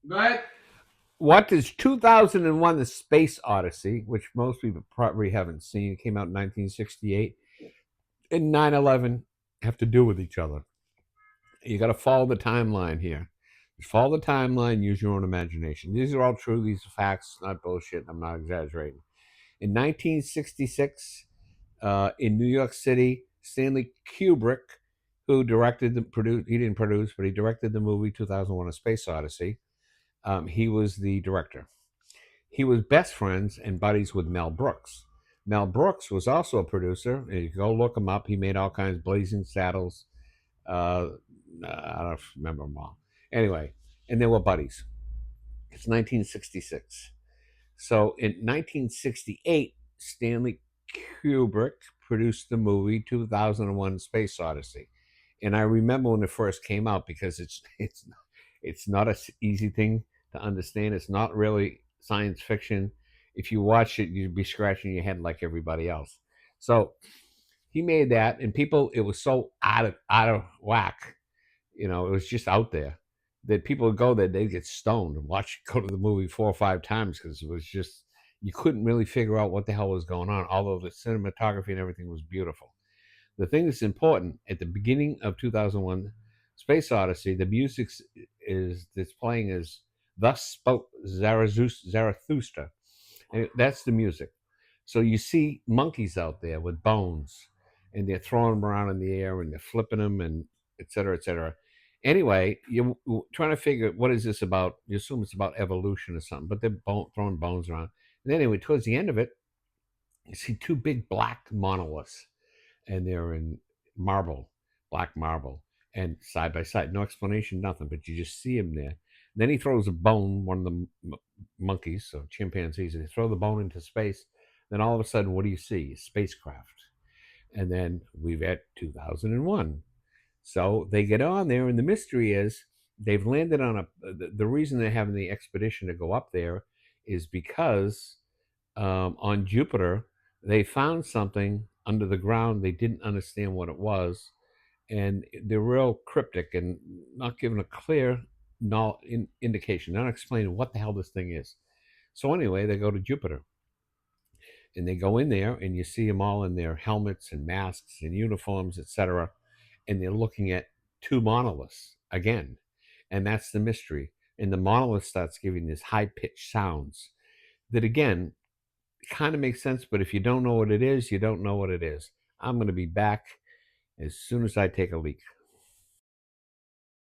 Go ahead. What does 2001 The Space Odyssey, which most people probably haven't seen, it came out in 1968, and 9/11 have to do with each other? You got to follow the timeline here. Follow the timeline, use your own imagination. These are all true. These are facts, not bullshit. I'm not exaggerating. In 1966, in New York City, Stanley Kubrick, who directed the produce, he didn't produce, but he directed the movie 2001: A Space Odyssey. He was the director. He was best friends and buddies with Mel Brooks. Mel Brooks was also a producer. You go look him up. He made all kinds of Blazing Saddles. Uh, I don't remember them all. Anyway, and they were buddies. It's 1966. So in 1968, Stanley Kubrick produced the movie 2001: Space Odyssey. And I remember when it first came out because it's not an easy thing to understand. It's not really science fiction. If you watch it, you'd be scratching your head like everybody else. So he made that, and people, it was so out of whack. It was just out there that people would go there, they'd get stoned and watch go to the movie 4 or 5 times because it was just you couldn't really figure out what the hell was going on. Although the cinematography and everything was beautiful. The thing that's important at the beginning of 2001 Space Odyssey, the music is that's playing is "Thus Spoke Zarathustra," and that's the music. So you see monkeys out there with bones, and they're throwing them around in the air, and they're flipping them, and et cetera, et cetera. Anyway, you're trying to figure what is this about. You assume it's about evolution or something, but they're throwing bones around. And anyway, towards the end of it, you see two big black monoliths, and they're in marble, black marble, and side by side. No explanation, nothing, but you just see him there. And then he throws a bone, one of the monkeys, so chimpanzees, and they throw the bone into space. Then all of a sudden, what do you see? A spacecraft. And then we've at 2001. So they get on there, and the mystery is they've landed on the reason they're having the expedition to go up there is because on Jupiter, they found something under the ground. They didn't understand what it was, and they're real cryptic and not giving a clear indication, not explaining what the hell this thing is. So anyway, they go to Jupiter, and they go in there, and you see them all in their helmets and masks and uniforms, etc., and they're looking at two monoliths again, and that's the mystery. And the monolith starts giving these high pitched sounds that again kind of makes sense, but if you don't know what it is, you don't know what it is. I'm going to be back as soon as I take a leak.